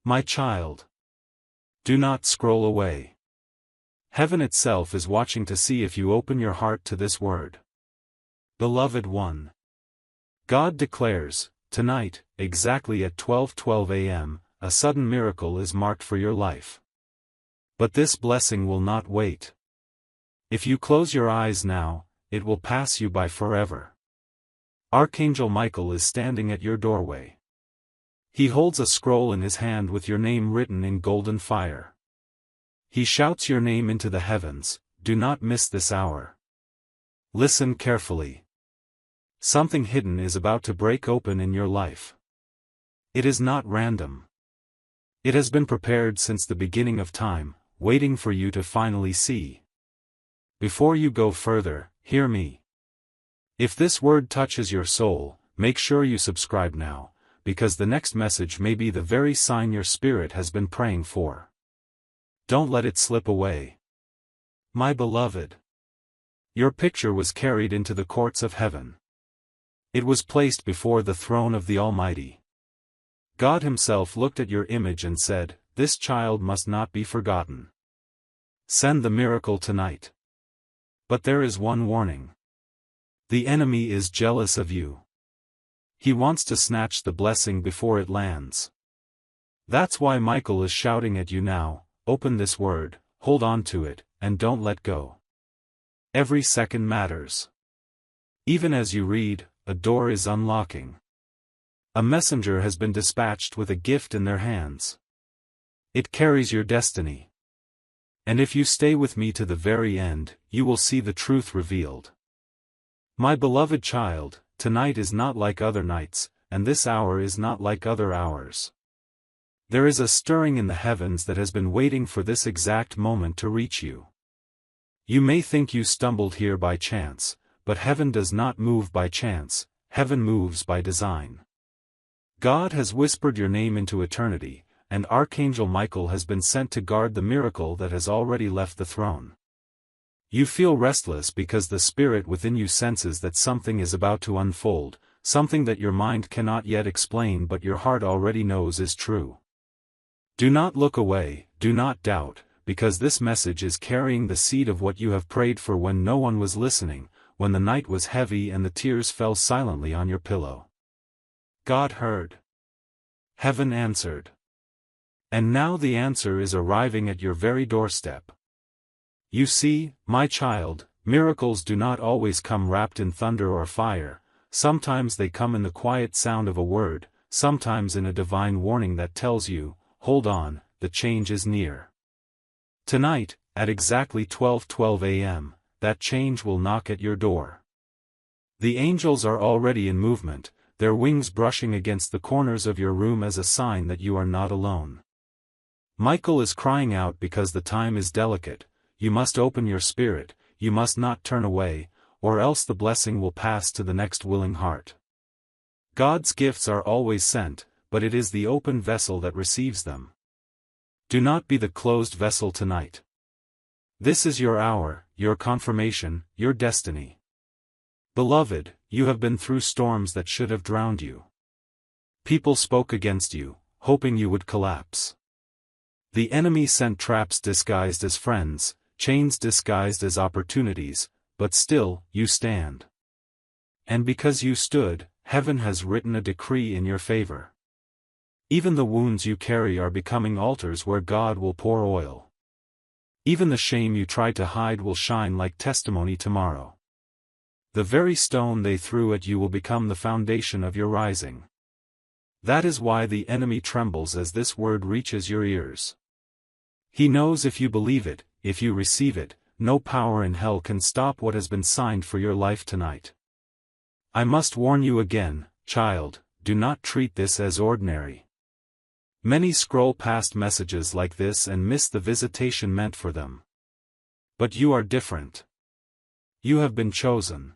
My child. Do not scroll away. Heaven itself is watching to see if you open your heart to this word. Beloved one. God declares, tonight, exactly at 12:12 a.m., a sudden miracle is marked for your life. But this blessing will not wait. If you close your eyes now, it will pass you by forever. Archangel Michael is standing at your doorway. He holds a scroll in his hand with your name written in golden fire. He shouts your name into the heavens, do not miss this hour. Listen carefully. Something hidden is about to break open in your life. It is not random. It has been prepared since the beginning of time, waiting for you to finally see. Before you go further, hear me. If this word touches your soul, make sure you subscribe now, because the next message may be the very sign your spirit has been praying for. Don't let it slip away. My beloved. Your picture was carried into the courts of heaven. It was placed before the throne of the Almighty. God Himself looked at your image and said, "This child must not be forgotten. Send the miracle tonight." But there is one warning. The enemy is jealous of you. He wants to snatch the blessing before it lands. That's why Michael is shouting at you now, open this word, hold on to it, and don't let go. Every second matters. Even as you read, a door is unlocking. A messenger has been dispatched with a gift in their hands. It carries your destiny. And if you stay with me to the very end, you will see the truth revealed. My beloved child, tonight is not like other nights, and this hour is not like other hours. There is a stirring in the heavens that has been waiting for this exact moment to reach you. You may think you stumbled here by chance, but heaven does not move by chance, heaven moves by design. God has whispered your name into eternity, and Archangel Michael has been sent to guard the miracle that has already left the throne. You feel restless because the spirit within you senses that something is about to unfold, something that your mind cannot yet explain but your heart already knows is true. Do not look away, do not doubt, because this message is carrying the seed of what you have prayed for when no one was listening, when the night was heavy and the tears fell silently on your pillow. God heard. Heaven answered. And now the answer is arriving at your very doorstep. You see, my child, miracles do not always come wrapped in thunder or fire, sometimes they come in the quiet sound of a word, sometimes in a divine warning that tells you, hold on, the change is near. Tonight, at exactly 12:12 a.m., that change will knock at your door. The angels are already in movement, their wings brushing against the corners of your room as a sign that you are not alone. Michael is crying out because the time is delicate, you must open your spirit, you must not turn away, or else the blessing will pass to the next willing heart. God's gifts are always sent, but it is the open vessel that receives them. Do not be the closed vessel tonight. This is your hour, your confirmation, your destiny. Beloved, you have been through storms that should have drowned you. People spoke against you, hoping you would collapse. The enemy sent traps disguised as friends, chains disguised as opportunities, but still, you stand. And because you stood, heaven has written a decree in your favor. Even the wounds you carry are becoming altars where God will pour oil. Even the shame you tried to hide will shine like testimony tomorrow. The very stone they threw at you will become the foundation of your rising. That is why the enemy trembles as this word reaches your ears. He knows if you believe it, if you receive it, no power in hell can stop what has been signed for your life tonight. I must warn you again, child, do not treat this as ordinary. Many scroll past messages like this and miss the visitation meant for them. But you are different. You have been chosen.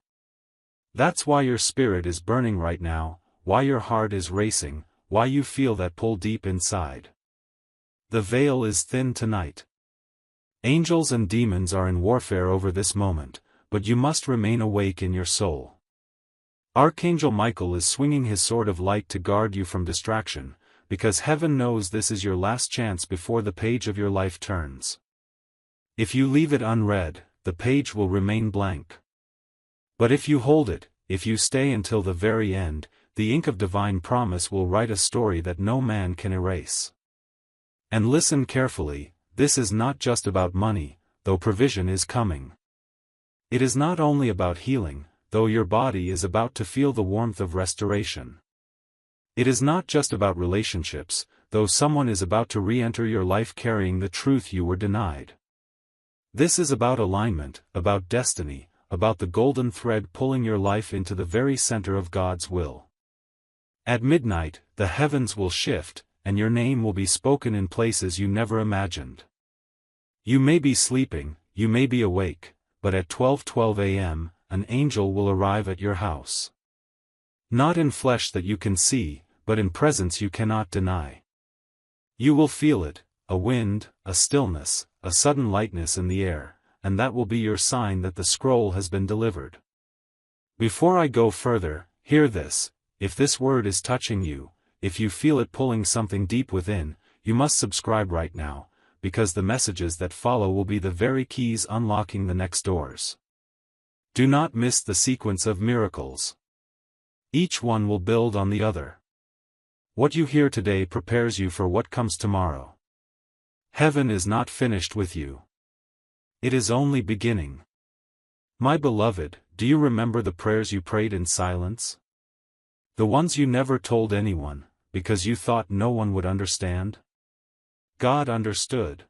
That's why your spirit is burning right now, why your heart is racing, why you feel that pull deep inside. The veil is thin tonight. Angels and demons are in warfare over this moment, but you must remain awake in your soul. Archangel Michael is swinging his sword of light to guard you from distraction, because heaven knows this is your last chance before the page of your life turns. If you leave it unread, the page will remain blank. But if you hold it, if you stay until the very end, the ink of divine promise will write a story that no man can erase. And listen carefully, this is not just about money, though provision is coming. It is not only about healing, though your body is about to feel the warmth of restoration. It is not just about relationships, though someone is about to re-enter your life carrying the truth you were denied. This is about alignment, about destiny, about the golden thread pulling your life into the very center of God's will. At midnight, the heavens will shift, and your name will be spoken in places you never imagined. You may be sleeping, you may be awake, but at 12:12 a.m., an angel will arrive at your house. Not in flesh that you can see, but in presence you cannot deny. You will feel it, a wind, a stillness, a sudden lightness in the air, and that will be your sign that the scroll has been delivered. Before I go further, hear this: if this word is touching you, if you feel it pulling something deep within, you must subscribe right now, because the messages that follow will be the very keys unlocking the next doors. Do not miss the sequence of miracles. Each one will build on the other. What you hear today prepares you for what comes tomorrow. Heaven is not finished with you. It is only beginning. My beloved, do you remember the prayers you prayed in silence? The ones you never told anyone, because you thought no one would understand? God understood.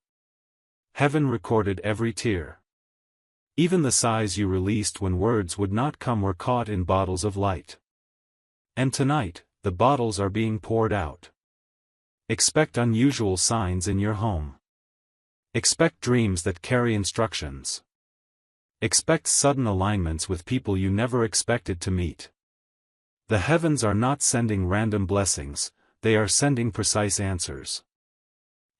Heaven recorded every tear. Even the sighs you released when words would not come were caught in bottles of light. And tonight, the bottles are being poured out. Expect unusual signs in your home. Expect dreams that carry instructions. Expect sudden alignments with people you never expected to meet. The heavens are not sending random blessings, they are sending precise answers.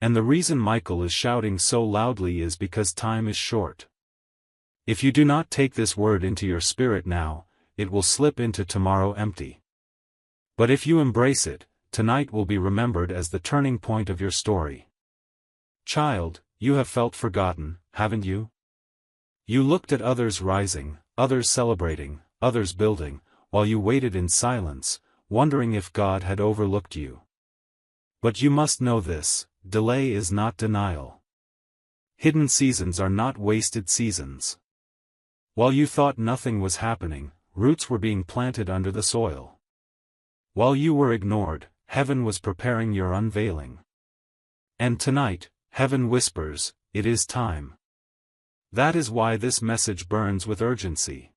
And the reason Michael is shouting so loudly is because time is short. If you do not take this word into your spirit now, it will slip into tomorrow empty. But if you embrace it, tonight will be remembered as the turning point of your story. Child, you have felt forgotten, haven't you? You looked at others rising, others celebrating, others building, while you waited in silence, wondering if God had overlooked you. But you must know this: delay is not denial. Hidden seasons are not wasted seasons. While you thought nothing was happening, roots were being planted under the soil. While you were ignored, heaven was preparing your unveiling. And tonight, heaven whispers, it is time. That is why this message burns with urgency.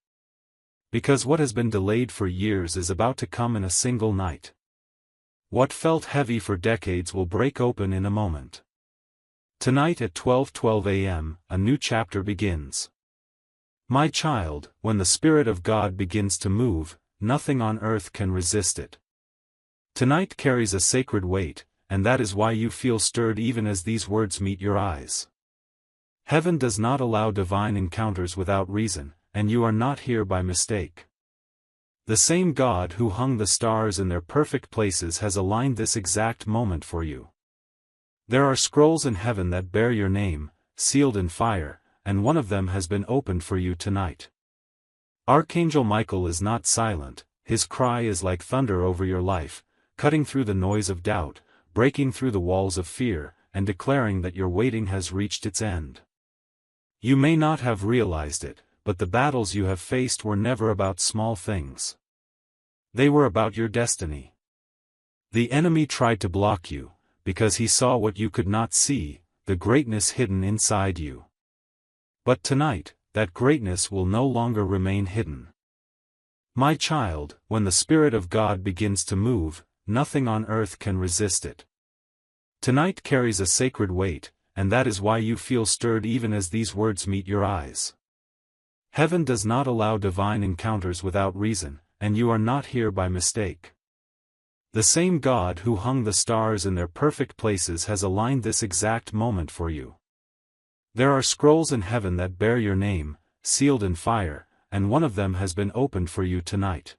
Because what has been delayed for years is about to come in a single night. What felt heavy for decades will break open in a moment. Tonight at 12:12 a.m., a new chapter begins. My child, when the Spirit of God begins to move, nothing on earth can resist it. Tonight carries a sacred weight, and that is why you feel stirred even as these words meet your eyes. Heaven does not allow divine encounters without reason, and you are not here by mistake. The same God who hung the stars in their perfect places has aligned this exact moment for you. There are scrolls in heaven that bear your name, sealed in fire, and one of them has been opened for you tonight. Archangel Michael is not silent, his cry is like thunder over your life, cutting through the noise of doubt, breaking through the walls of fear, and declaring that your waiting has reached its end. You may not have realized it, but the battles you have faced were never about small things. They were about your destiny. The enemy tried to block you, because he saw what you could not see, the greatness hidden inside you. But tonight, that greatness will no longer remain hidden. My child, when the Spirit of God begins to move, nothing on earth can resist it. Tonight carries a sacred weight, and that is why you feel stirred even as these words meet your eyes. Heaven does not allow divine encounters without reason, and you are not here by mistake. The same God who hung the stars in their perfect places has aligned this exact moment for you. There are scrolls in heaven that bear your name, sealed in fire, and one of them has been opened for you tonight.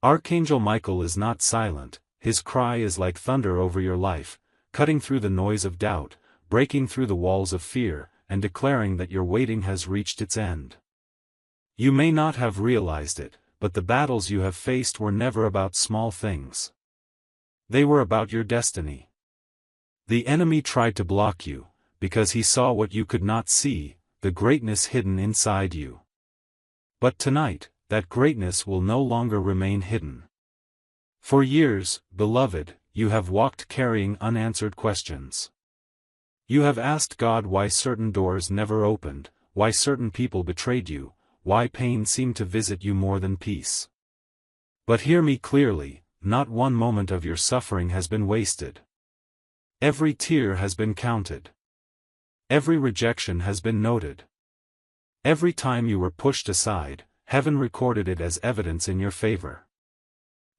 Archangel Michael is not silent, his cry is like thunder over your life, cutting through the noise of doubt, breaking through the walls of fear, and declaring that your waiting has reached its end. You may not have realized it, but the battles you have faced were never about small things. They were about your destiny. The enemy tried to block you, because he saw what you could not see, the greatness hidden inside you. But tonight, that greatness will no longer remain hidden. For years, beloved, you have walked carrying unanswered questions. You have asked God why certain doors never opened, why certain people betrayed you, why pain seemed to visit you more than peace. But hear me clearly, not one moment of your suffering has been wasted. Every tear has been counted. Every rejection has been noted. Every time you were pushed aside, heaven recorded it as evidence in your favor.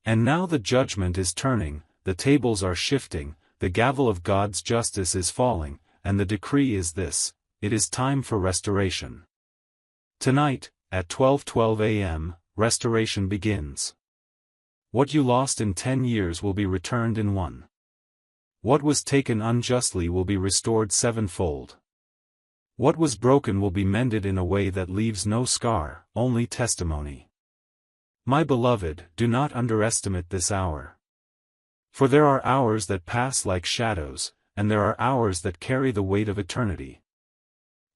And now the judgment is turning, the tables are shifting, the gavel of God's justice is falling, and the decree is this: it is time for restoration. Tonight, at 12:12 a.m., restoration begins. What you lost in 10 years will be returned in 1. What was taken unjustly will be restored sevenfold. What was broken will be mended in a way that leaves no scar, only testimony. My beloved, do not underestimate this hour. For there are hours that pass like shadows, and there are hours that carry the weight of eternity.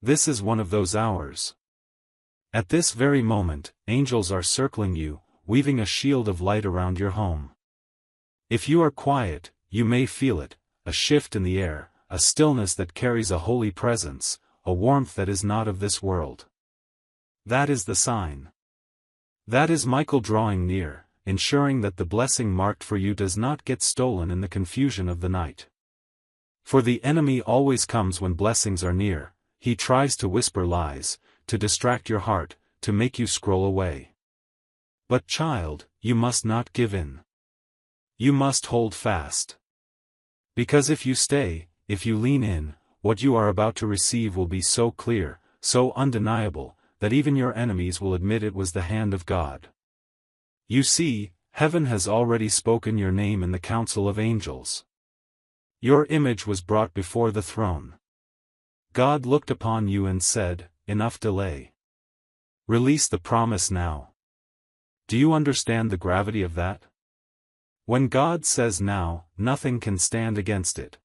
This is one of those hours. At this very moment, angels are circling you, weaving a shield of light around your home. If you are quiet, you may feel it, a shift in the air, a stillness that carries a holy presence, a warmth that is not of this world. That is the sign. That is Michael drawing near, ensuring that the blessing marked for you does not get stolen in the confusion of the night. For the enemy always comes when blessings are near. He tries to whisper lies, to distract your heart, to make you scroll away. But child, you must not give in. You must hold fast. Because if you stay, if you lean in, what you are about to receive will be so clear, so undeniable, that even your enemies will admit it was the hand of God. You see, heaven has already spoken your name in the council of angels. Your image was brought before the throne. God looked upon you and said, "Enough delay. Release the promise now." Do you understand the gravity of that? When God says now, nothing can stand against it.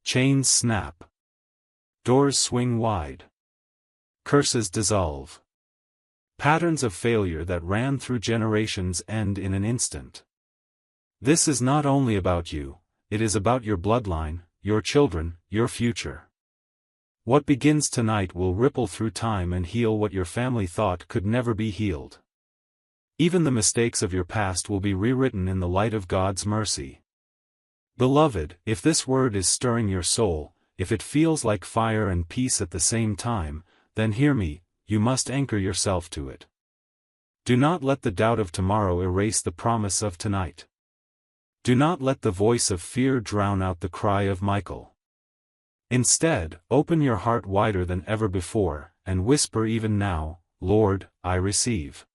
Chains snap. Doors swing wide. Curses dissolve. Patterns of failure that ran through generations end in an instant. This is not only about you, it is about your bloodline, your children, your future. What begins tonight will ripple through time and heal what your family thought could never be healed. Even the mistakes of your past will be rewritten in the light of God's mercy. Beloved, if this word is stirring your soul, if it feels like fire and peace at the same time, then hear me, you must anchor yourself to it. Do not let the doubt of tomorrow erase the promise of tonight. Do not let the voice of fear drown out the cry of Michael. Instead, open your heart wider than ever before, and whisper even now, "Lord, I receive."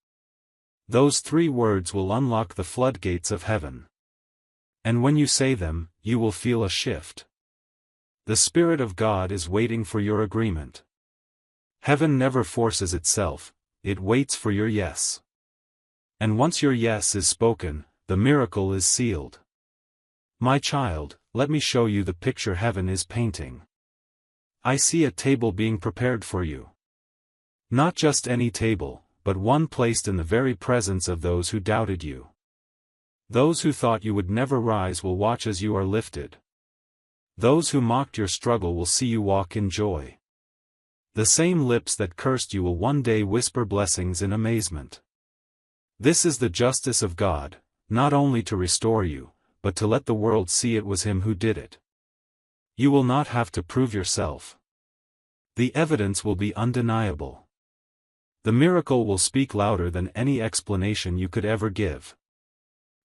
Those 3 words will unlock the floodgates of heaven. And when you say them, you will feel a shift. The Spirit of God is waiting for your agreement. Heaven never forces itself, it waits for your yes. And once your yes is spoken, the miracle is sealed. My child, let me show you the picture heaven is painting. I see a table being prepared for you. Not just any table, but one placed in the very presence of those who doubted you. Those who thought you would never rise will watch as you are lifted. Those who mocked your struggle will see you walk in joy. The same lips that cursed you will one day whisper blessings in amazement. This is the justice of God, not only to restore you, but to let the world see it was Him who did it. You will not have to prove yourself. The evidence will be undeniable. The miracle will speak louder than any explanation you could ever give.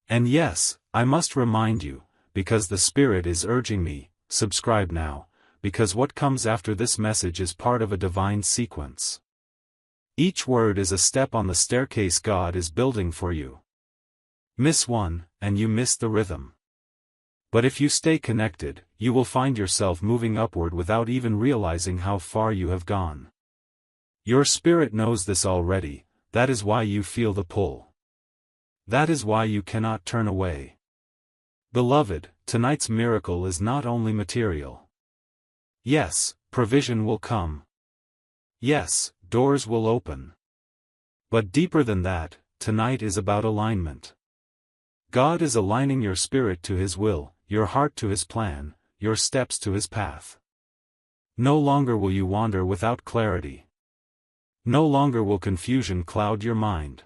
And yes, I must remind you, because the Spirit is urging me, subscribe now, because what comes after this message is part of a divine sequence. Each word is a step on the staircase God is building for you. Miss one, and you miss the rhythm. But if you stay connected, you will find yourself moving upward without even realizing how far you have gone. Your spirit knows this already, that is why you feel the pull. That is why you cannot turn away. Beloved, tonight's miracle is not only material. Yes, provision will come. Yes, doors will open. But deeper than that, tonight is about alignment. God is aligning your spirit to His will, your heart to His plan, your steps to His path. No longer will you wander without clarity. No longer will confusion cloud your mind.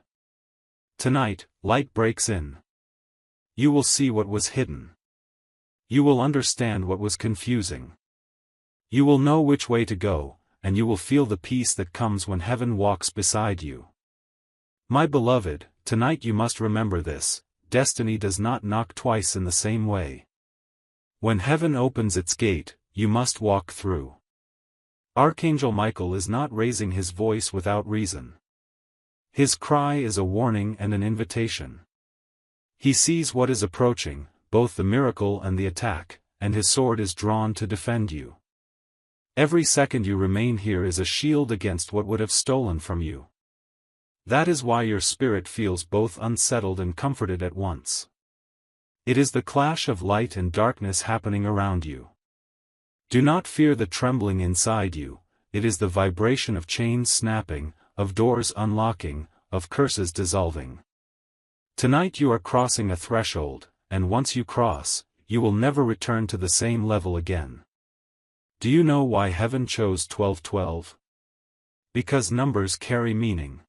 Tonight, light breaks in. You will see what was hidden. You will understand what was confusing. You will know which way to go, and you will feel the peace that comes when heaven walks beside you. My beloved, tonight you must remember this: destiny does not knock twice in the same way. When heaven opens its gate, you must walk through. Archangel Michael is not raising his voice without reason. His cry is a warning and an invitation. He sees what is approaching, both the miracle and the attack, and his sword is drawn to defend you. Every second you remain here is a shield against what would have stolen from you. That is why your spirit feels both unsettled and comforted at once. It is the clash of light and darkness happening around you. Do not fear the trembling inside you, it is the vibration of chains snapping, of doors unlocking, of curses dissolving. Tonight you are crossing a threshold, and once you cross, you will never return to the same level again. Do you know why heaven chose 1212? Because numbers carry meaning.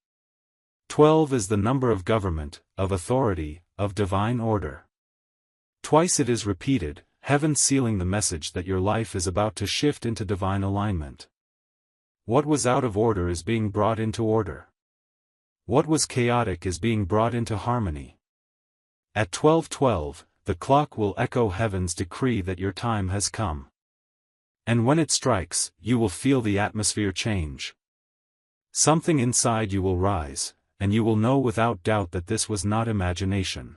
12 is the number of government, of authority, of divine order. Twice it is repeated, heaven sealing the message that your life is about to shift into divine alignment. What was out of order is being brought into order. What was chaotic is being brought into harmony. At 12:12, the clock will echo heaven's decree that your time has come. And when it strikes, you will feel the atmosphere change. Something inside you will rise, and you will know without doubt that this was not imagination.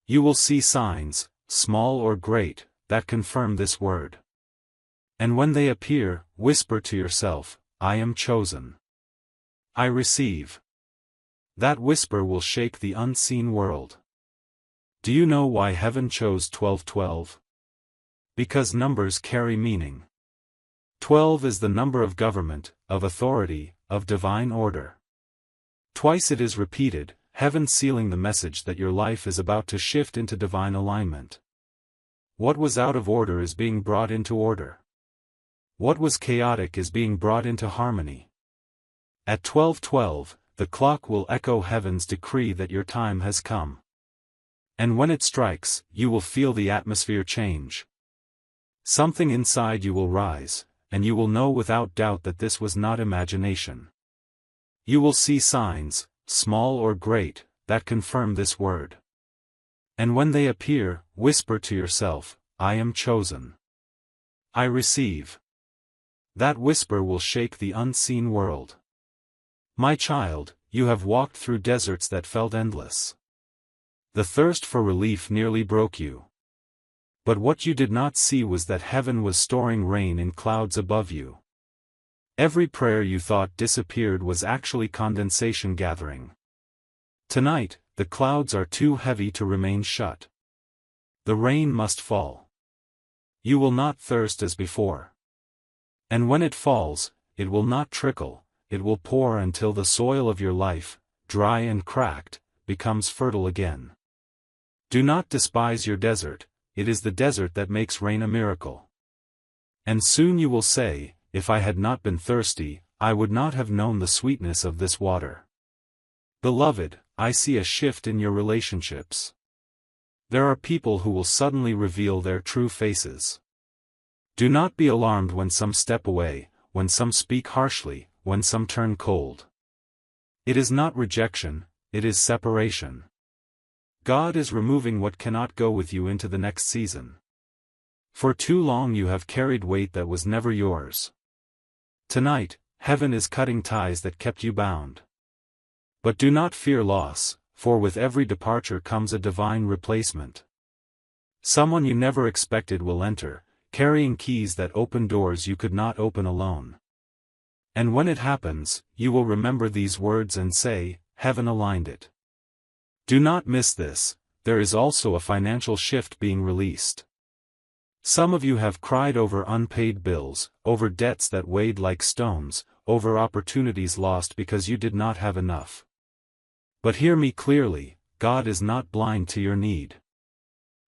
You will see signs, small or great, that confirm this word. And when they appear, whisper to yourself, I am chosen. I receive. That whisper will shake the unseen world. Do you know why heaven chose 1212? Because numbers carry meaning. 12 is the number of government, of authority, of divine order. Twice it is repeated, heaven sealing the message that your life is about to shift into divine alignment. What was out of order is being brought into order. What was chaotic is being brought into harmony. At 12:12, the clock will echo heaven's decree that your time has come. And when it strikes, you will feel the atmosphere change. Something inside you will rise, and you will know without doubt that this was not imagination. You will see signs, small or great, that confirm this word. And when they appear, whisper to yourself, I am chosen. I receive. That whisper will shake the unseen world. My child, you have walked through deserts that felt endless. The thirst for relief nearly broke you. But what you did not see was that heaven was storing rain in clouds above you. Every prayer you thought disappeared was actually condensation gathering. Tonight, the clouds are too heavy to remain shut. The rain must fall. You will not thirst as before. And when it falls, it will not trickle, it will pour until the soil of your life, dry and cracked, becomes fertile again. Do not despise your desert, it is the desert that makes rain a miracle. And soon you will say, if I had not been thirsty, I would not have known the sweetness of this water. Beloved, I see a shift in your relationships. There are people who will suddenly reveal their true faces. Do not be alarmed when some step away, when some speak harshly, when some turn cold. It is not rejection, it is separation. God is removing what cannot go with you into the next season. For too long you have carried weight that was never yours. Tonight, heaven is cutting ties that kept you bound. But do not fear loss, for with every departure comes a divine replacement. Someone you never expected will enter, carrying keys that open doors you could not open alone. And when it happens, you will remember these words and say, "Heaven aligned it." Do not miss this. There is also a financial shift being released. Some of you have cried over unpaid bills, over debts that weighed like stones, over opportunities lost because you did not have enough. But hear me clearly, God is not blind to your need.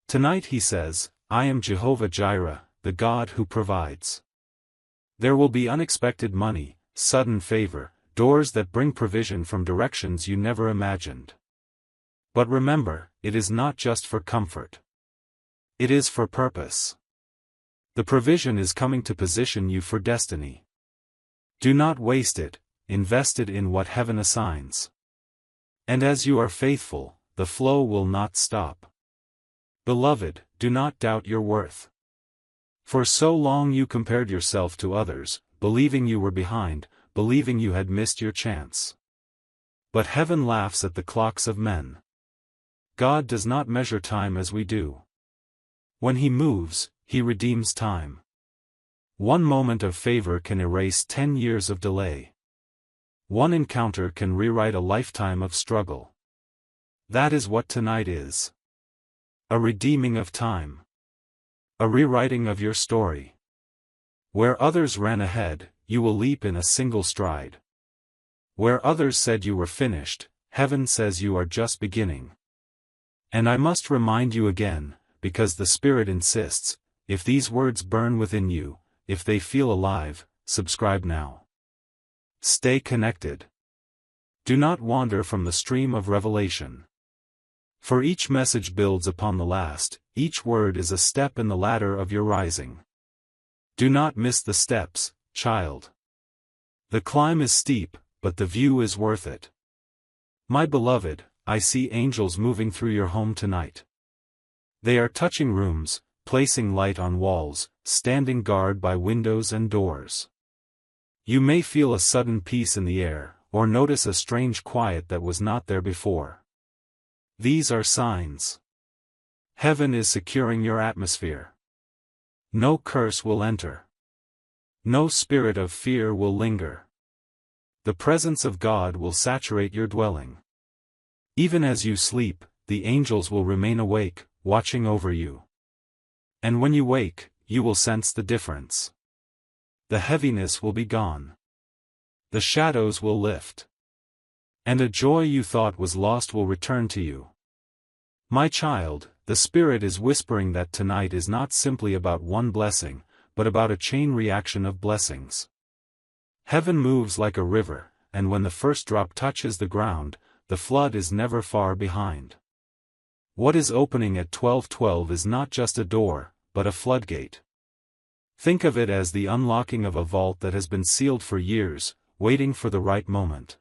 Tonight He says, "I am Jehovah Jireh, the God who provides." There will be unexpected money, sudden favor, doors that bring provision from directions you never imagined. But remember, it is not just for comfort. It is for purpose. The provision is coming to position you for destiny. Do not waste it, invest it in what heaven assigns. And as you are faithful, the flow will not stop. Beloved, do not doubt your worth. For so long you compared yourself to others, believing you were behind, believing you had missed your chance. But heaven laughs at the clocks of men. God does not measure time as we do. When He moves, He redeems time. One moment of favor can erase 10 years of delay. One encounter can rewrite a lifetime of struggle. That is what tonight is. A redeeming of time. A rewriting of your story. Where others ran ahead, you will leap in a single stride. Where others said you were finished, heaven says you are just beginning. And I must remind you again, because the Spirit insists, if these words burn within you, if they feel alive, subscribe now. Stay connected. Do not wander from the stream of revelation. For each message builds upon the last, each word is a step in the ladder of your rising. Do not miss the steps, child. The climb is steep, but the view is worth it. My beloved, I see angels moving through your home tonight. They are touching rooms, placing light on walls, standing guard by windows and doors. You may feel a sudden peace in the air, or notice a strange quiet that was not there before. These are signs. Heaven is securing your atmosphere. No curse will enter. No spirit of fear will linger. The presence of God will saturate your dwelling. Even as you sleep, the angels will remain awake, watching over you. And when you wake, you will sense the difference. The heaviness will be gone. The shadows will lift. And a joy you thought was lost will return to you. My child, the Spirit is whispering that tonight is not simply about one blessing, but about a chain reaction of blessings. Heaven moves like a river, and when the first drop touches the ground, the flood is never far behind. What is opening at 12:12 is not just a door, but a floodgate. Think of it as the unlocking of a vault that has been sealed for years, waiting for the right moment.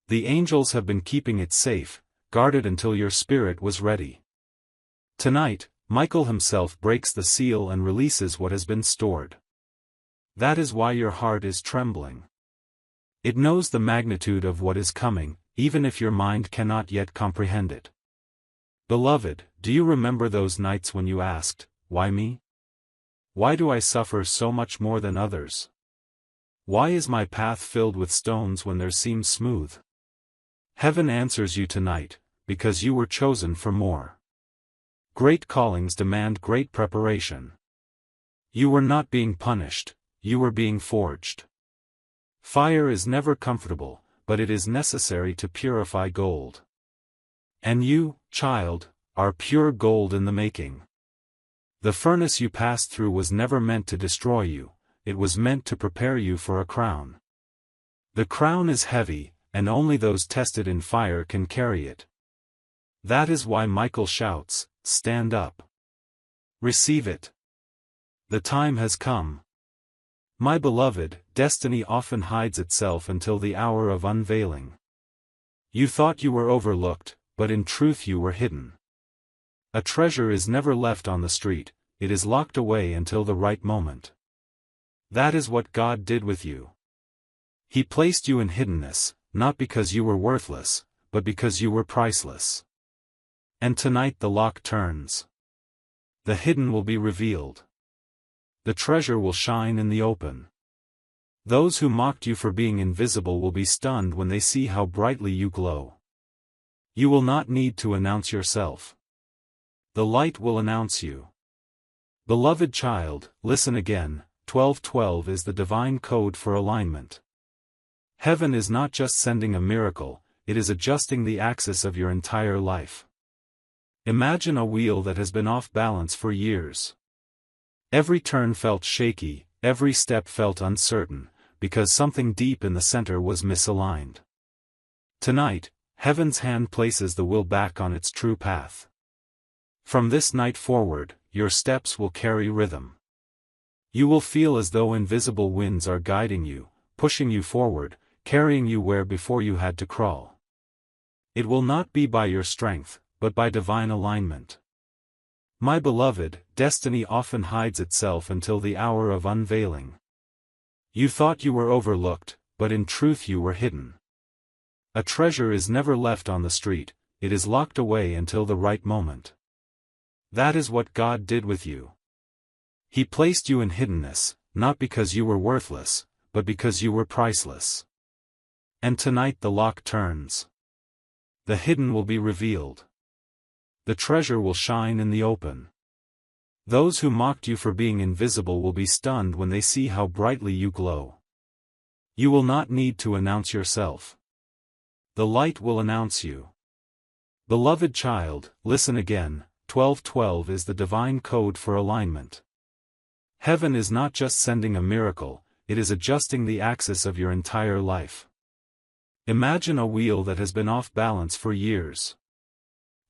The angels have been keeping it safe, guarded until your spirit was ready. Tonight, Michael himself breaks the seal and releases what has been stored. That is why your heart is trembling. It knows the magnitude of what is coming, even if your mind cannot yet comprehend it. Beloved, do you remember those nights when you asked, "Why me? Why do I suffer so much more than others? Why is my path filled with stones when there seems smooth?" Heaven answers you tonight, because you were chosen for more. Great callings demand great preparation. You were not being punished, you were being forged. Fire is never comfortable, but it is necessary to purify gold. And you, child, are pure gold in the making. The furnace you passed through was never meant to destroy you, it was meant to prepare you for a crown. The crown is heavy, and only those tested in fire can carry it. That is why Michael shouts, "Stand up. Receive it. The time has come." My beloved, destiny often hides itself until the hour of unveiling. You thought you were overlooked, but in truth you were hidden. A treasure is never left on the street, it is locked away until the right moment. That is what God did with you. He placed you in hiddenness, not because you were worthless, but but because you were priceless. And tonight the lock turns. The hidden will be revealed. The treasure will shine in the open. Those who mocked you for being invisible will be stunned when they see how brightly you glow. You will not need to announce yourself. The light will announce you. Beloved child, listen again. 1212 is the divine code for alignment. Heaven is not just sending a miracle, it is adjusting the axis of your entire life. Imagine a wheel that has been off balance for years. Every turn felt shaky, every step felt uncertain, because something deep in the center was misaligned. Tonight, Heaven's hand places the wheel back on its true path. From this night forward, your steps will carry rhythm. You will feel as though invisible winds are guiding you, pushing you forward, carrying you where before you had to crawl. It will not be by your strength, but by divine alignment. My beloved, destiny often hides itself until the hour of unveiling. You thought you were overlooked, but in truth you were hidden. A treasure is never left on the street, it is locked away until the right moment. That is what God did with you. He placed you in hiddenness, not because you were worthless, but because you were priceless. And tonight the lock turns. The hidden will be revealed. The treasure will shine in the open. Those who mocked you for being invisible will be stunned when they see how brightly you glow. You will not need to announce yourself. The light will announce you. Beloved child, listen again. 1212 is the divine code for alignment. Heaven is not just sending a miracle, it is adjusting the axis of your entire life. Imagine a wheel that has been off balance for years.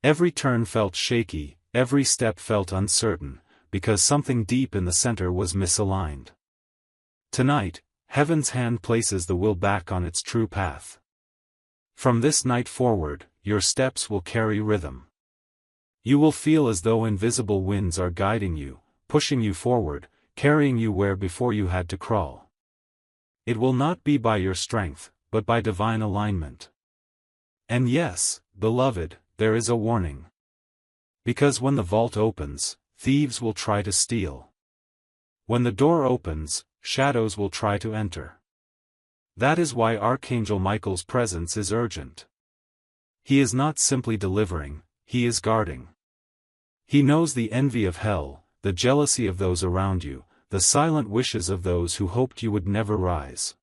Every turn felt shaky, every step felt uncertain, because something deep in the center was misaligned. Tonight, Heaven's hand places the wheel back on its true path. From this night forward, your steps will carry rhythm. You will feel as though invisible winds are guiding you, pushing you forward, carrying you where before you had to crawl. It will not be by your strength, but by divine alignment. And yes, beloved, there is a warning. Because when the vault opens, thieves will try to steal. When the door opens, shadows will try to enter. That is why Archangel Michael's presence is urgent. He is not simply delivering, he is guarding. He knows the envy of hell, the jealousy of those around you, the silent wishes of those who hoped you would never rise.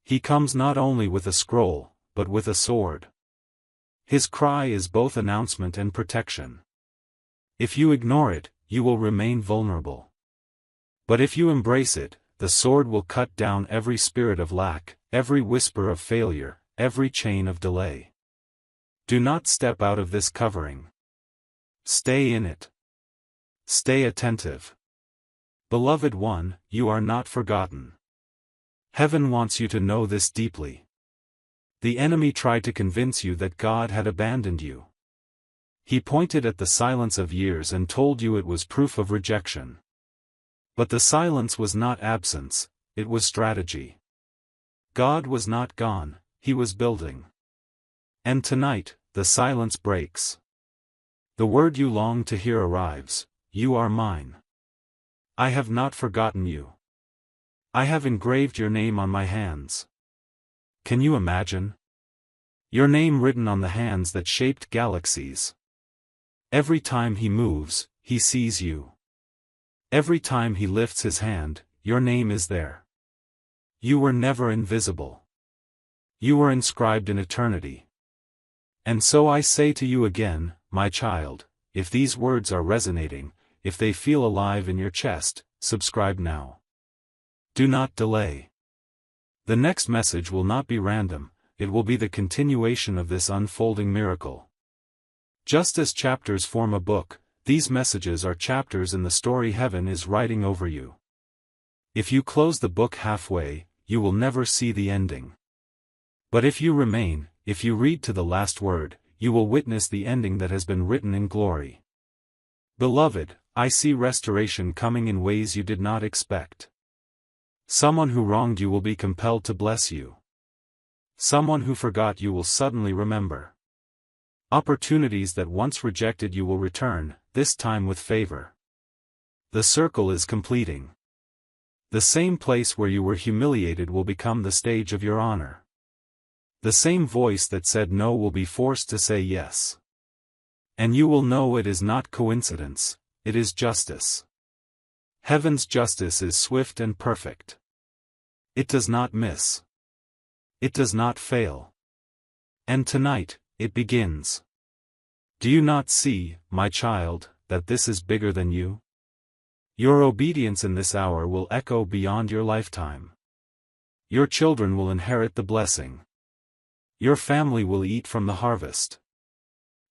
He comes not only with a scroll, but with a sword. His cry is both announcement and protection. If you ignore it, you will remain vulnerable. But if you embrace it, the sword will cut down every spirit of lack, every whisper of failure, every chain of delay. Do not step out of this covering. Stay in it. Stay attentive. Beloved one, you are not forgotten. Heaven wants you to know this deeply. The enemy tried to convince you that God had abandoned you. He pointed at the silence of years and told you it was proof of rejection. But the silence was not absence, it was strategy. God was not gone, he was building. And tonight, the silence breaks. The word you long to hear arrives, you are mine. I have not forgotten you. I have engraved your name on my hands. Can you imagine? Your name written on the hands that shaped galaxies. Every time he moves, he sees you. Every time he lifts his hand, your name is there. You were never invisible. You were inscribed in eternity. And so I say to you again, my child, if these words are resonating, if they feel alive in your chest, subscribe now. Do not delay. The next message will not be random, it will be the continuation of this unfolding miracle. Just as chapters form a book, these messages are chapters in the story heaven is writing over you. If you close the book halfway, you will never see the ending. But if you remain, if you read to the last word, you will witness the ending that has been written in glory. Beloved, I see restoration coming in ways you did not expect. Someone who wronged you will be compelled to bless you. Someone who forgot you will suddenly remember. Opportunities that once rejected you will return, this time with favor. The circle is completing. The same place where you were humiliated will become the stage of your honor. The same voice that said no will be forced to say yes. And you will know it is not coincidence, it is justice. Heaven's justice is swift and perfect. It does not miss. It does not fail. And tonight, it begins. Do you not see, my child, that this is bigger than you? Your obedience in this hour will echo beyond your lifetime. Your children will inherit the blessing. Your family will eat from the harvest.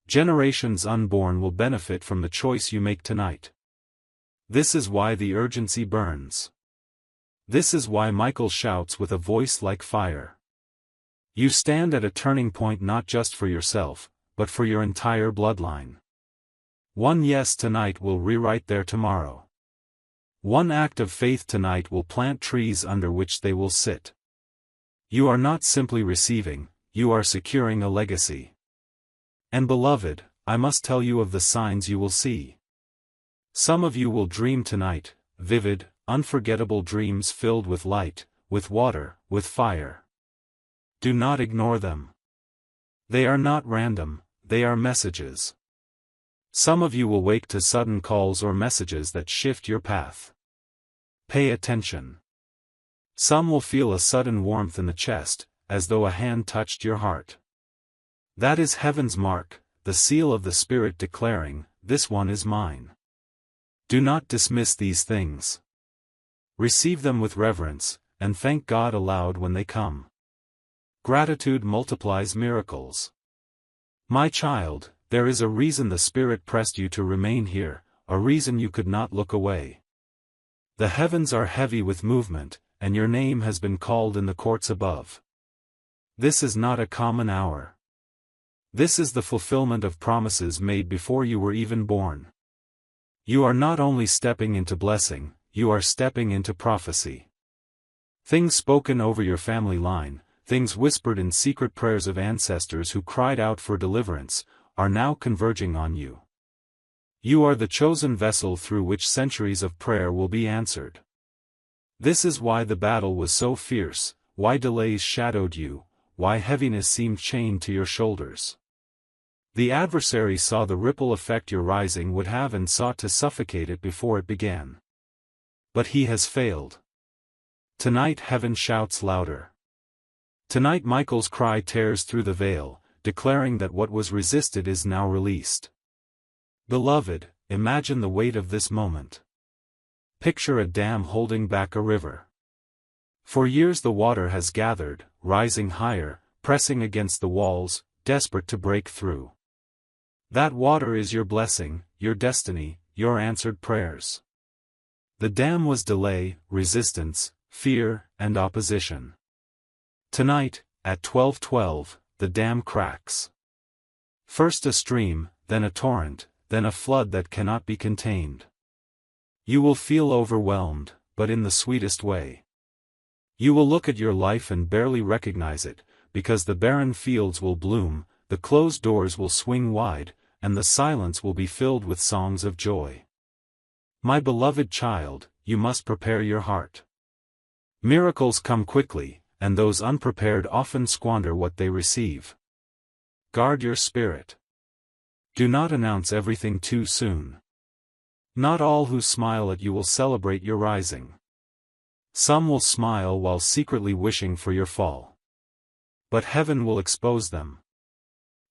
Generations unborn will benefit from the choice you make tonight. This is why the urgency burns. This is why Michael shouts with a voice like fire. You stand at a turning point not just for yourself, but for your entire bloodline. One yes tonight will rewrite their tomorrow. One act of faith tonight will plant trees under which they will sit. You are not simply receiving, you are securing a legacy. And beloved, I must tell you of the signs you will see. Some of you will dream tonight, vivid, unforgettable dreams filled with light, with water, with fire. Do not ignore them. They are not random, they are messages. Some of you will wake to sudden calls or messages that shift your path. Pay attention. Some will feel a sudden warmth in the chest, as though a hand touched your heart. That is heaven's mark, the seal of the Spirit declaring, "This one is mine." Do not dismiss these things. Receive them with reverence, and thank God aloud when they come. Gratitude multiplies miracles. My child, there is a reason the Spirit pressed you to remain here, a reason you could not look away. The heavens are heavy with movement, and your name has been called in the courts above. This is not a common hour. This is the fulfillment of promises made before you were even born. You are not only stepping into blessing, you are stepping into prophecy. Things spoken over your family line, things whispered in secret prayers of ancestors who cried out for deliverance, are now converging on you. You are the chosen vessel through which centuries of prayer will be answered. This is why the battle was so fierce, why delays shadowed you, why heaviness seemed chained to your shoulders. The adversary saw the ripple effect your rising would have and sought to suffocate it before it began. But he has failed. Tonight heaven shouts louder. Tonight Michael's cry tears through the veil, declaring that what was resisted is now released. Beloved, imagine the weight of this moment. Picture a dam holding back a river. For years the water has gathered, rising higher, pressing against the walls, desperate to break through. That water is your blessing, your destiny, your answered prayers. The dam was delay, resistance, fear, and opposition. Tonight, at 12:12, the dam cracks. First a stream, then a torrent, then a flood that cannot be contained. You will feel overwhelmed, but in the sweetest way. You will look at your life and barely recognize it, because the barren fields will bloom, the closed doors will swing wide, and the silence will be filled with songs of joy. My beloved child, you must prepare your heart. Miracles come quickly, and those unprepared often squander what they receive. Guard your spirit. Do not announce everything too soon. Not all who smile at you will celebrate your rising. Some will smile while secretly wishing for your fall. But heaven will expose them.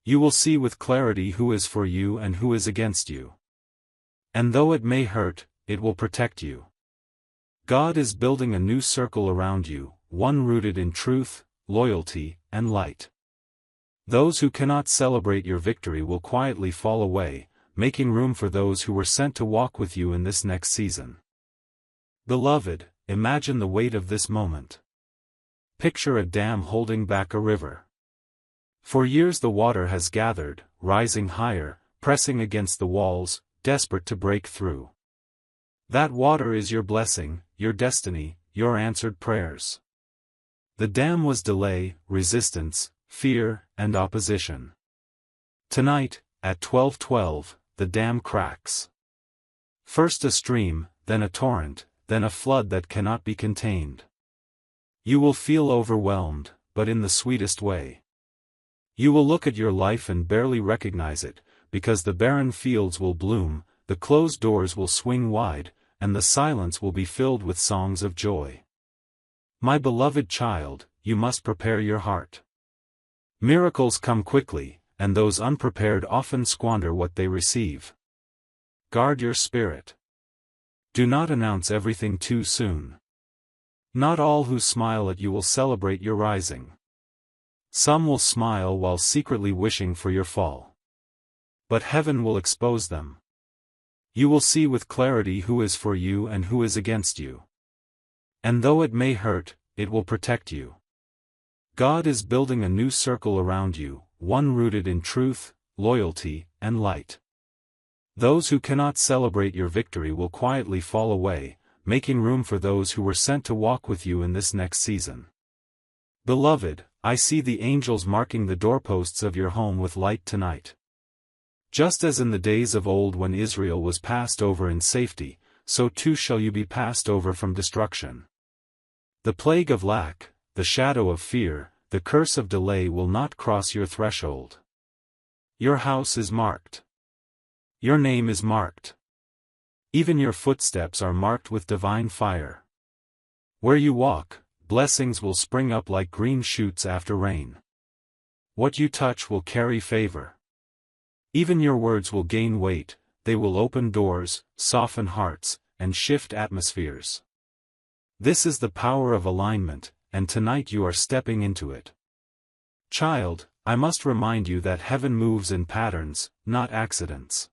You will see with clarity who is for you and who is against you. And though it may hurt, it will protect you. God is building a new circle around you, one rooted in truth, loyalty, and light. Those who cannot celebrate your victory will quietly fall away, making room for those who were sent to walk with you in this next season. Beloved, imagine the weight of this moment. Picture a dam holding back a river. For years the water has gathered, rising higher, pressing against the walls, desperate to break through. That water is your blessing, your destiny, your answered prayers. The dam was delay, resistance, fear, and opposition. Tonight, at 12:12, the dam cracks. First a stream, then a torrent, then a flood that cannot be contained. You will feel overwhelmed, but in the sweetest way. You will look at your life and barely recognize it, because the barren fields will bloom, the closed doors will swing wide, and the silence will be filled with songs of joy. My beloved child, you must prepare your heart. Miracles come quickly, and those unprepared often squander what they receive. Guard your spirit. Do not announce everything too soon. Not all who smile at you will celebrate your rising. Some will smile while secretly wishing for your fall. But heaven will expose them. You will see with clarity who is for you and who is against you. And though it may hurt, it will protect you. God is building a new circle around you, one rooted in truth, loyalty, and light. Those who cannot celebrate your victory will quietly fall away, making room for those who were sent to walk with you in this next season. Beloved, I see the angels marking the doorposts of your home with light tonight. Just as in the days of old when Israel was passed over in safety, so too shall you be passed over from destruction. The plague of lack, the shadow of fear, the curse of delay will not cross your threshold. Your house is marked. Your name is marked. Even your footsteps are marked with divine fire. Where you walk, blessings will spring up like green shoots after rain. What you touch will carry favor. Even your words will gain weight, they will open doors, soften hearts, and shift atmospheres. This is the power of alignment, and tonight you are stepping into it. Child, I must remind you that heaven moves in patterns, not accidents.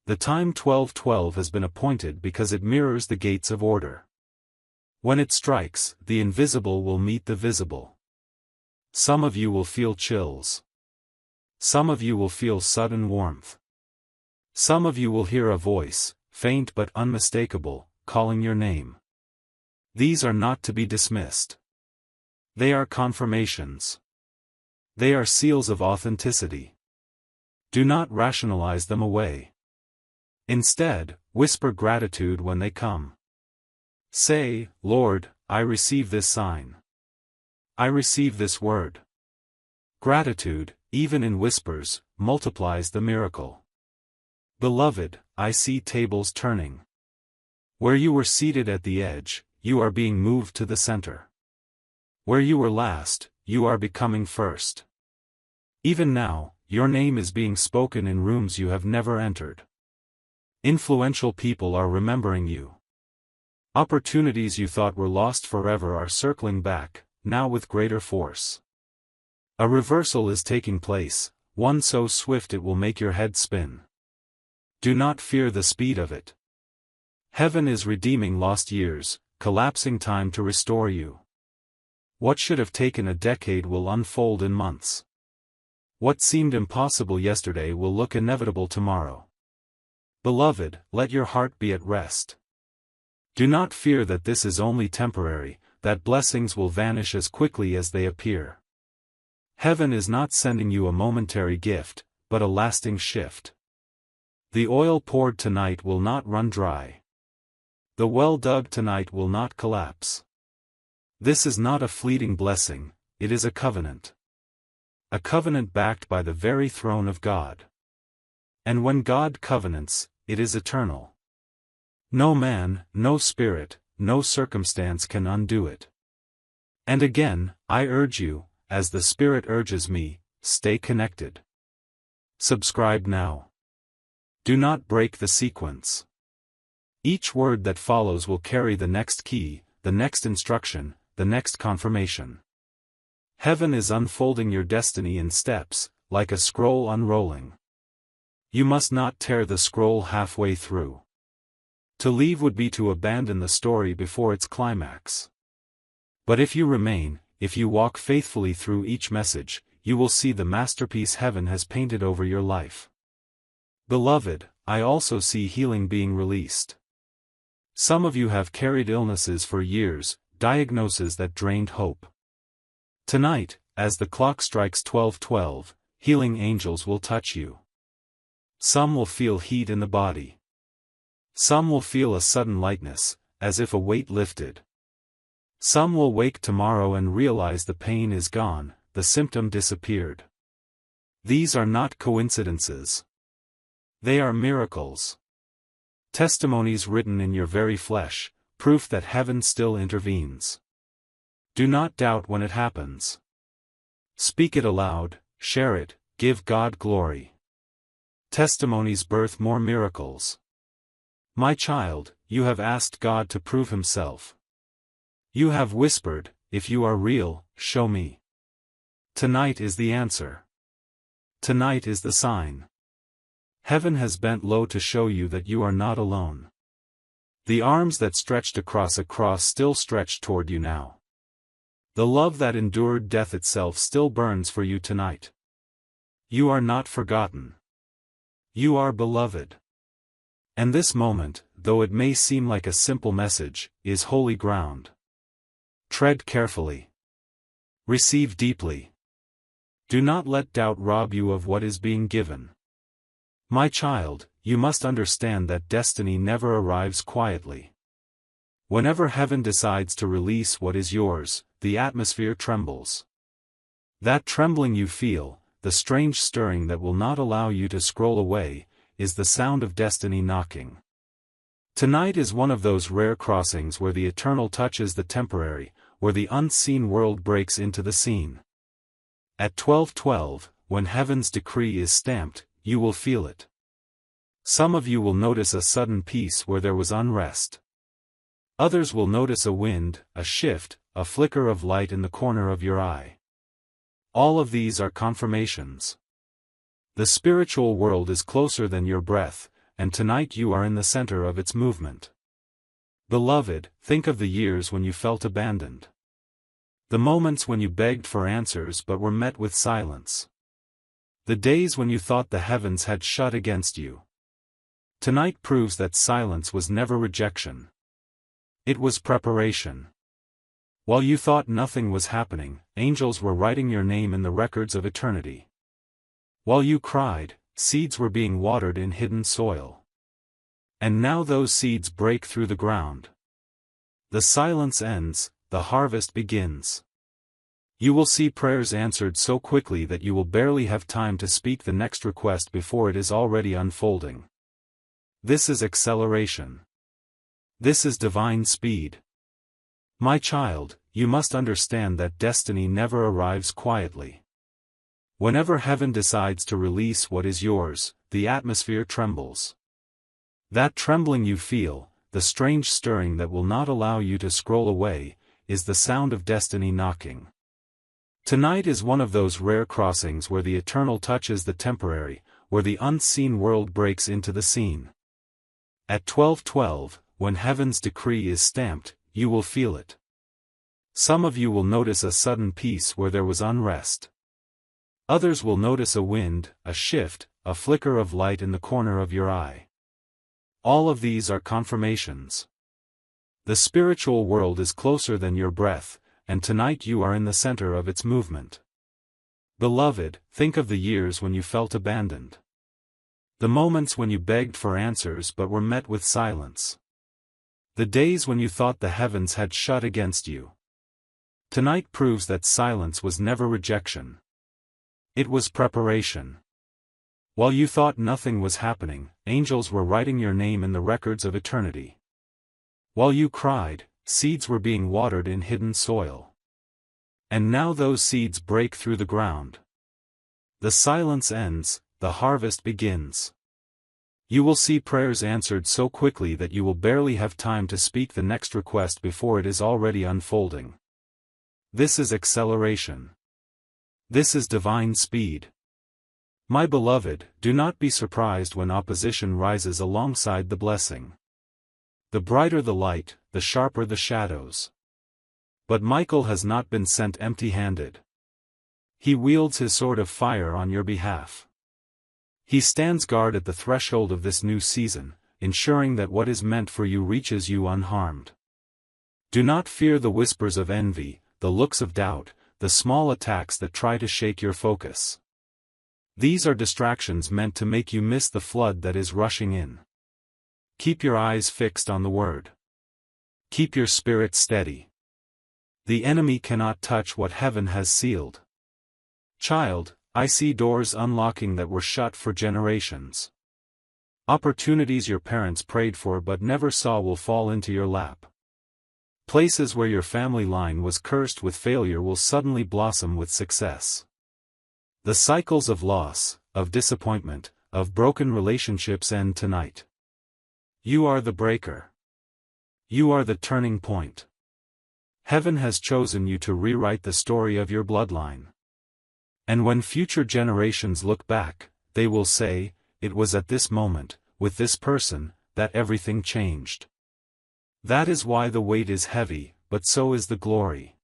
The time 12:12 has been appointed because it mirrors the gates of order. When it strikes, the invisible will meet the visible. Some of you will feel chills. Some of you will feel sudden warmth. Some of you will hear a voice, faint but unmistakable, calling your name. These are not to be dismissed. They are confirmations. They are seals of authenticity. Do not rationalize them away. Instead, whisper gratitude when they come. Say, Lord, I receive this sign. I receive this word. Gratitude, even in whispers, multiplies the miracle. Beloved, I see tables turning. Where you were seated at the edge, you are being moved to the center. Where you were last, you are becoming first. Even now, your name is being spoken in rooms you have never entered. Influential people are remembering you. Opportunities you thought were lost forever are circling back, now with greater force. A reversal is taking place, one so swift it will make your head spin. Do not fear the speed of it. Heaven is redeeming lost years, collapsing time to restore you. What should have taken a decade will unfold in months. What seemed impossible yesterday will look inevitable tomorrow. Beloved, let your heart be at rest. Do not fear that this is only temporary, that blessings will vanish as quickly as they appear. Heaven is not sending you a momentary gift, but a lasting shift. The oil poured tonight will not run dry. The well dug tonight will not collapse. This is not a fleeting blessing, it is a covenant. A covenant backed by the very throne of God. And when God covenants, it is eternal. No man, no spirit, no circumstance can undo it. And again, I urge you, as the Spirit urges me, stay connected. Subscribe now. Do not break the sequence. Each word that follows will carry the next key, the next instruction, the next confirmation. Heaven is unfolding your destiny in steps, like a scroll unrolling. You must not tear the scroll halfway through. To leave would be to abandon the story before its climax. But if you remain, if you walk faithfully through each message, you will see the masterpiece heaven has painted over your life. Beloved, I also see healing being released. Some of you have carried illnesses for years, diagnoses that drained hope. Tonight, as the clock strikes 12:12, healing angels will touch you. Some will feel heat in the body. Some will feel a sudden lightness, as if a weight lifted. Some will wake tomorrow and realize the pain is gone, the symptom disappeared. These are not coincidences. They are miracles. Testimonies written in your very flesh, proof that heaven still intervenes. Do not doubt when it happens. Speak it aloud, share it, give God glory. Testimonies birth more miracles. My child, you have asked God to prove himself. You have whispered, if you are real, show me. Tonight is the answer. Tonight is the sign. Heaven has bent low to show you that you are not alone. The arms that stretched across a cross still stretch toward you now. The love that endured death itself still burns for you tonight. You are not forgotten. You are beloved. And this moment, though it may seem like a simple message, is holy ground. Tread carefully. Receive deeply. Do not let doubt rob you of what is being given. My child, you must understand that destiny never arrives quietly. Whenever heaven decides to release what is yours, the atmosphere trembles. That trembling you feel, the strange stirring that will not allow you to scroll away, is the sound of destiny knocking. Tonight is one of those rare crossings where the eternal touches the temporary, where the unseen world breaks into the scene. At 12:12, when heaven's decree is stamped, you will feel it. Some of you will notice a sudden peace where there was unrest. Others will notice a wind, a shift, a flicker of light in the corner of your eye. All of these are confirmations. The spiritual world is closer than your breath, and tonight you are in the center of its movement. Beloved, think of the years when you felt abandoned. The moments when you begged for answers but were met with silence. The days when you thought the heavens had shut against you. Tonight proves that silence was never rejection. It was preparation. While you thought nothing was happening, angels were writing your name in the records of eternity. While you cried, seeds were being watered in hidden soil. And now those seeds break through the ground. The silence ends, the harvest begins. You will see prayers answered so quickly that you will barely have time to speak the next request before it is already unfolding. This is acceleration. This is divine speed. My child, you must understand that destiny never arrives quietly. Whenever heaven decides to release what is yours, the atmosphere trembles. That trembling you feel, the strange stirring that will not allow you to scroll away, is the sound of destiny knocking. Tonight is one of those rare crossings where the eternal touches the temporary, where the unseen world breaks into the scene. At 12:12, when heaven's decree is stamped, you will feel it. Some of you will notice a sudden peace where there was unrest. Others will notice a wind, a shift, a flicker of light in the corner of your eye. All of these are confirmations. The spiritual world is closer than your breath, and tonight you are in the center of its movement. Beloved, think of the years when you felt abandoned. The moments when you begged for answers but were met with silence. The days when you thought the heavens had shut against you. Tonight proves that silence was never rejection. It was preparation. While you thought nothing was happening, angels were writing your name in the records of eternity. While you cried, seeds were being watered in hidden soil. And now those seeds break through the ground. The silence ends, the harvest begins. You will see prayers answered so quickly that you will barely have time to speak the next request before it is already unfolding. This is acceleration. This is divine speed. My beloved, do not be surprised when opposition rises alongside the blessing. The brighter the light, the sharper the shadows. But Michael has not been sent empty-handed. He wields his sword of fire on your behalf. He stands guard at the threshold of this new season, ensuring that what is meant for you reaches you unharmed. Do not fear the whispers of envy, the looks of doubt, the small attacks that try to shake your focus. These are distractions meant to make you miss the flood that is rushing in. Keep your eyes fixed on the word. Keep your spirit steady. The enemy cannot touch what heaven has sealed. Child, I see doors unlocking that were shut for generations. Opportunities your parents prayed for but never saw will fall into your lap. Places where your family line was cursed with failure will suddenly blossom with success. The cycles of loss, of disappointment, of broken relationships end tonight. You are the breaker. You are the turning point. Heaven has chosen you to rewrite the story of your bloodline. And when future generations look back, they will say, it was at this moment, with this person, that everything changed. That is why the weight is heavy, but so is the glory.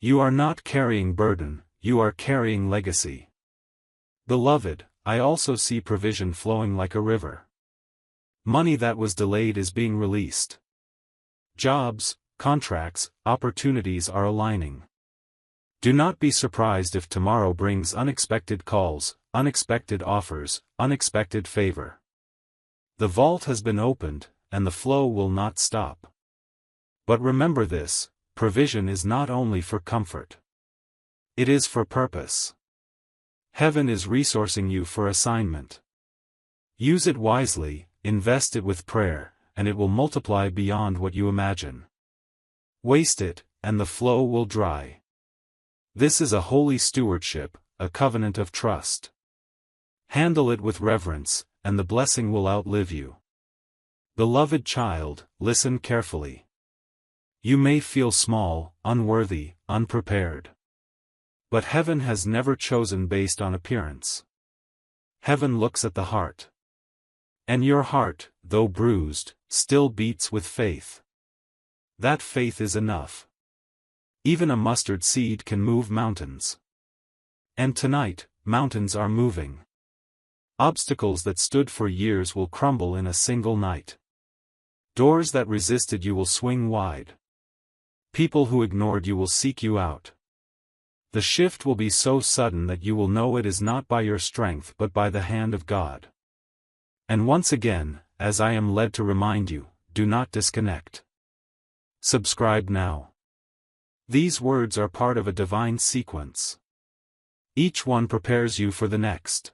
You are not carrying burden, you are carrying legacy. Beloved, I also see provision flowing like a river. Money that was delayed is being released. Jobs, contracts, opportunities are aligning. Do not be surprised if tomorrow brings unexpected calls, unexpected offers, unexpected favor. The vault has been opened, and the flow will not stop. But remember this, provision is not only for comfort. It is for purpose. Heaven is resourcing you for assignment. Use it wisely, invest it with prayer, and it will multiply beyond what you imagine. Waste it, and the flow will dry. This is a holy stewardship, a covenant of trust. Handle it with reverence, and the blessing will outlive you. Beloved child, listen carefully. You may feel small, unworthy, unprepared. But heaven has never chosen based on appearance. Heaven looks at the heart. And your heart, though bruised, still beats with faith. That faith is enough. Even a mustard seed can move mountains. And tonight, mountains are moving. Obstacles that stood for years will crumble in a single night. Doors that resisted you will swing wide. People who ignored you will seek you out. The shift will be so sudden that you will know it is not by your strength but by the hand of God. And once again, as I am led to remind you, do not disconnect. Subscribe now. These words are part of a divine sequence. Each one prepares you for the next.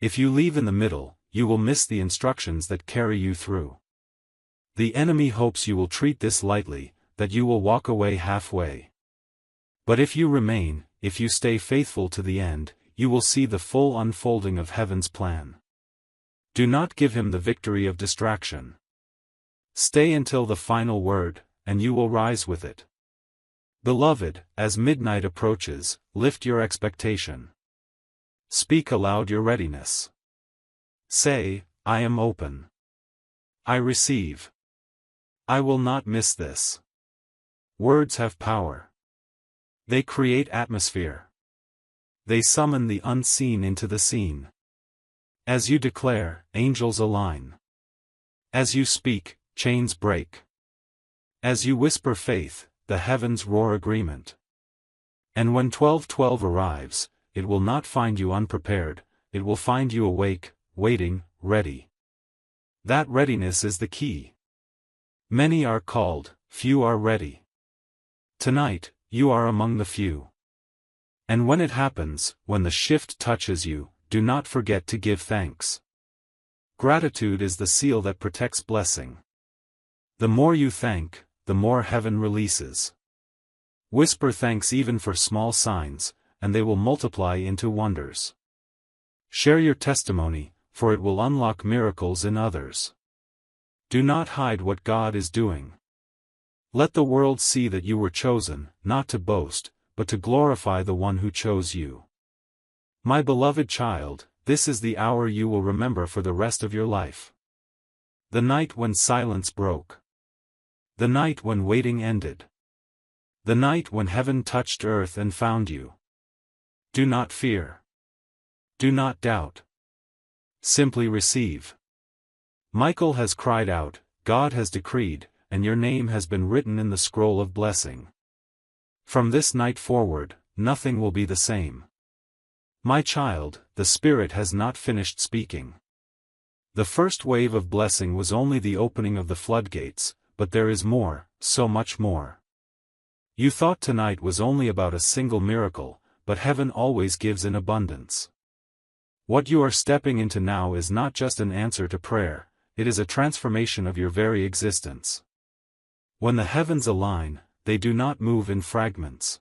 If you leave in the middle, you will miss the instructions that carry you through. The enemy hopes you will treat this lightly, that you will walk away halfway. But if you remain, if you stay faithful to the end, you will see the full unfolding of heaven's plan. Do not give him the victory of distraction. Stay until the final word, and you will rise with it. Beloved, as midnight approaches, lift your expectation. Speak aloud your readiness. Say, I am open. I receive. I will not miss this. Words have power. They create atmosphere. They summon the unseen into the scene. As you declare, angels align. As you speak, chains break. As you whisper faith, the heavens roar agreement. And when 12:12 arrives, it will not find you unprepared, it will find you awake, waiting, ready. That readiness is the key. Many are called, few are ready. Tonight, you are among the few. And when it happens, when the shift touches you, do not forget to give thanks. Gratitude is the seal that protects blessing. The more you thank, the more heaven releases. Whisper thanks even for small signs, and they will multiply into wonders. Share your testimony, for it will unlock miracles in others. Do not hide what God is doing. Let the world see that you were chosen, not to boast, but to glorify the one who chose you. My beloved child, this is the hour you will remember for the rest of your life. The night when silence broke. The night when waiting ended. The night when heaven touched earth and found you. Do not fear. Do not doubt. Simply receive. Michael has cried out, God has decreed, and your name has been written in the scroll of blessing. From this night forward, nothing will be the same. My child, the Spirit has not finished speaking. The first wave of blessing was only the opening of the floodgates, but there is more, so much more. You thought tonight was only about a single miracle, but heaven always gives in abundance. What you are stepping into now is not just an answer to prayer, it is a transformation of your very existence. When the heavens align, they do not move in fragments.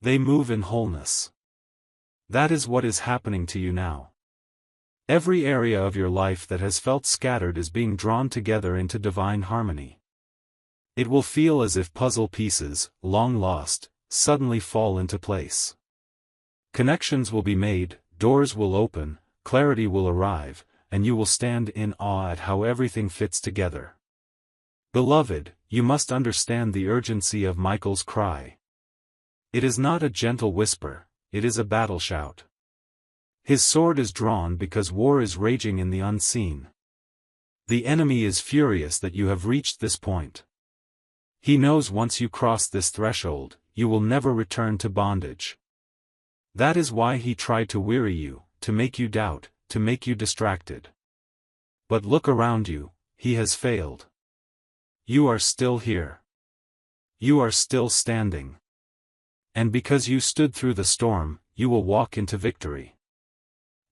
They move in wholeness. That is what is happening to you now. Every area of your life that has felt scattered is being drawn together into divine harmony. It will feel as if puzzle pieces, long lost, suddenly fall into place. Connections will be made, doors will open, clarity will arrive, and you will stand in awe at how everything fits together. Beloved, you must understand the urgency of Michael's cry. It is not a gentle whisper, it is a battle shout. His sword is drawn because war is raging in the unseen. The enemy is furious that you have reached this point. He knows once you cross this threshold, you will never return to bondage. That is why he tried to weary you, to make you doubt, to make you distracted. But look around you, he has failed. You are still here. You are still standing. And because you stood through the storm, you will walk into victory.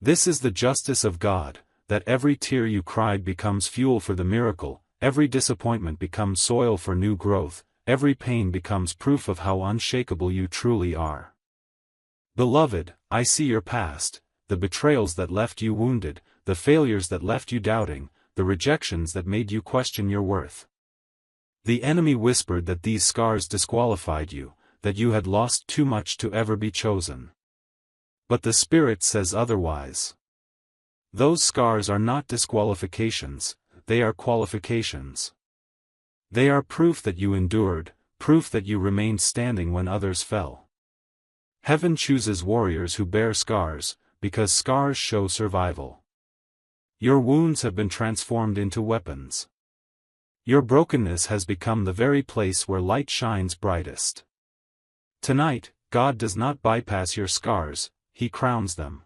This is the justice of God, that every tear you cried becomes fuel for the miracle, every disappointment becomes soil for new growth, every pain becomes proof of how unshakable you truly are. Beloved, I see your past, the betrayals that left you wounded, the failures that left you doubting, the rejections that made you question your worth. The enemy whispered that these scars disqualified you, that you had lost too much to ever be chosen. But the Spirit says otherwise. Those scars are not disqualifications, they are qualifications. They are proof that you endured, proof that you remained standing when others fell. Heaven chooses warriors who bear scars, because scars show survival. Your wounds have been transformed into weapons. Your brokenness has become the very place where light shines brightest. Tonight, God does not bypass your scars, He crowns them.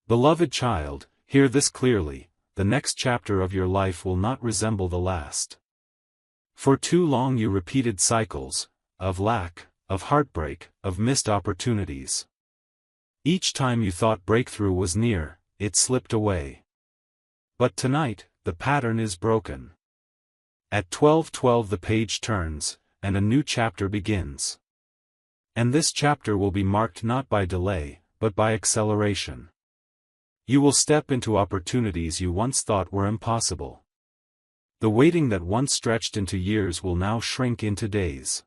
Beloved child, hear this clearly, the next chapter of your life will not resemble the last. For too long you repeated cycles, of lack, of heartbreak, of missed opportunities. Each time you thought breakthrough was near, it slipped away. But tonight, the pattern is broken. At 12:12 the page turns, and a new chapter begins. And this chapter will be marked not by delay, but by acceleration. You will step into opportunities you once thought were impossible. The waiting that once stretched into years will now shrink into days.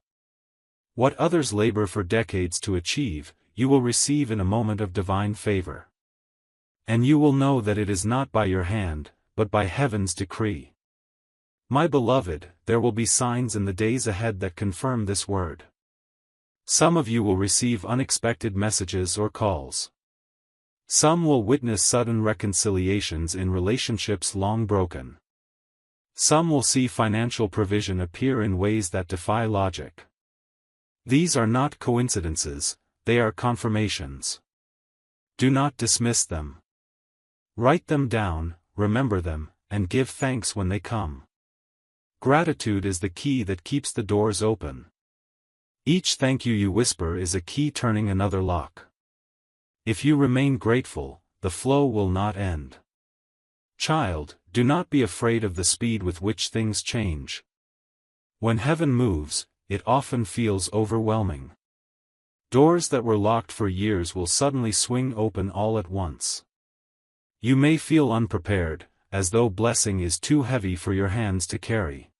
What others labor for decades to achieve, you will receive in a moment of divine favor. And you will know that it is not by your hand, but by heaven's decree. My beloved, there will be signs in the days ahead that confirm this word. Some of you will receive unexpected messages or calls. Some will witness sudden reconciliations in relationships long broken. Some will see financial provision appear in ways that defy logic. These are not coincidences, they are confirmations. Do not dismiss them. Write them down, remember them, and give thanks when they come. Gratitude is the key that keeps the doors open. Each thank you whisper is a key turning another lock. If you remain grateful, the flow will not end. Child, do not be afraid of the speed with which things change. When heaven moves, it often feels overwhelming. Doors that were locked for years will suddenly swing open all at once. You may feel unprepared, as though blessing is too heavy for your hands to carry.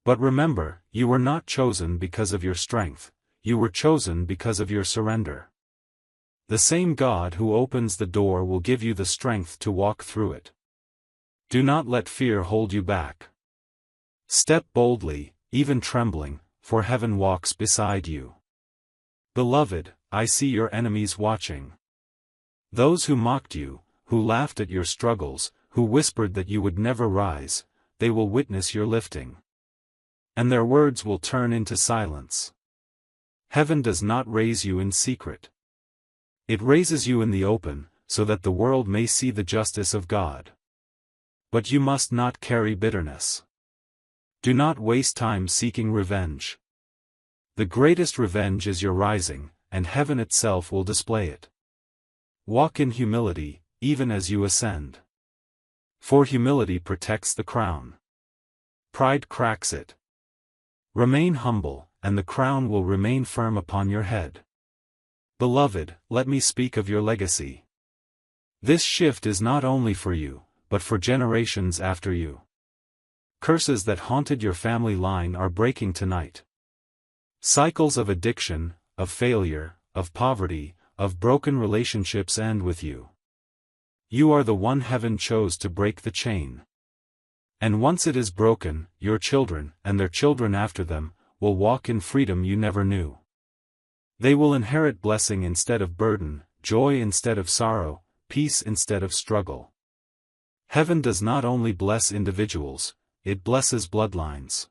But remember, you were not chosen because of your strength, you were chosen because of your surrender. The same God who opens the door will give you the strength to walk through it. Do not let fear hold you back. Step boldly, even trembling, for heaven walks beside you. Beloved, I see your enemies watching. Those who mocked you, who laughed at your struggles, who whispered that you would never rise, they will witness your lifting. And their words will turn into silence. Heaven does not raise you in secret. It raises you in the open, so that the world may see the justice of God. But you must not carry bitterness. Do not waste time seeking revenge. The greatest revenge is your rising, and heaven itself will display it. Walk in humility, even as you ascend. For humility protects the crown. Pride cracks it. Remain humble, and the crown will remain firm upon your head. Beloved, let me speak of your legacy. This shift is not only for you, but for generations after you. Curses that haunted your family line are breaking tonight. Cycles of addiction, of failure, of poverty, of broken relationships end with you. You are the one heaven chose to break the chain. And once it is broken, your children, and their children after them, will walk in freedom you never knew. They will inherit blessing instead of burden, joy instead of sorrow, peace instead of struggle. Heaven does not only bless individuals, it blesses bloodlines.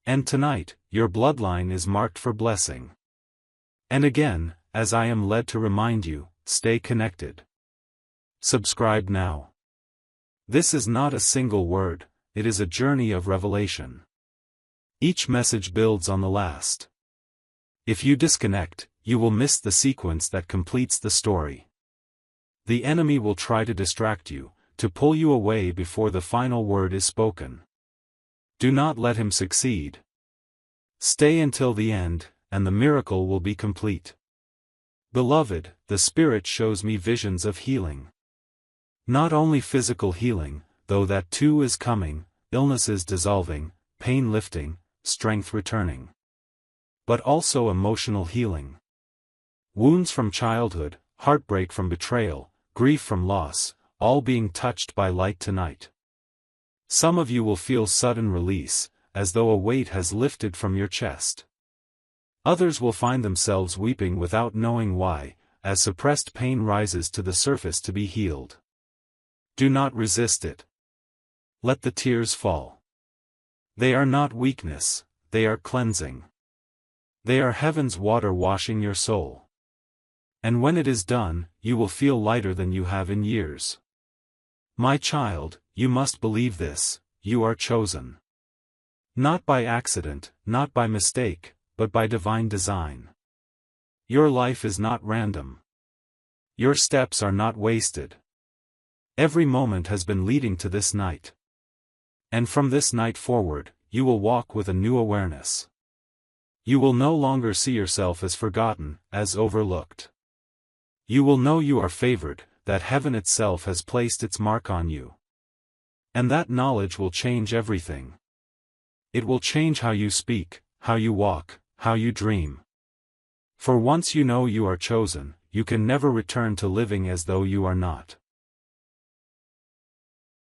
And tonight, your bloodline is marked for blessing. And again, as I am led to remind you, stay connected. Subscribe now. This is not a single word, it is a journey of revelation. Each message builds on the last. If you disconnect, you will miss the sequence that completes the story. The enemy will try to distract you, to pull you away before the final word is spoken. Do not let him succeed. Stay until the end, and the miracle will be complete. Beloved, the Spirit shows me visions of healing. Not only physical healing, though that too is coming, illnesses dissolving, pain lifting, strength returning. But also emotional healing. Wounds from childhood, heartbreak from betrayal, grief from loss, all being touched by light tonight. Some of you will feel sudden release, as though a weight has lifted from your chest. Others will find themselves weeping without knowing why, as suppressed pain rises to the surface to be healed. Do not resist it. Let the tears fall. They are not weakness, they are cleansing. They are heaven's water washing your soul. And when it is done, you will feel lighter than you have in years. My child, you must believe this, you are chosen. Not by accident, not by mistake, but by divine design. Your life is not random. Your steps are not wasted. Every moment has been leading to this night. And from this night forward, you will walk with a new awareness. You will no longer see yourself as forgotten, as overlooked. You will know you are favored, that heaven itself has placed its mark on you. And that knowledge will change everything. It will change how you speak, how you walk, how you dream. For once you know you are chosen, you can never return to living as though you are not.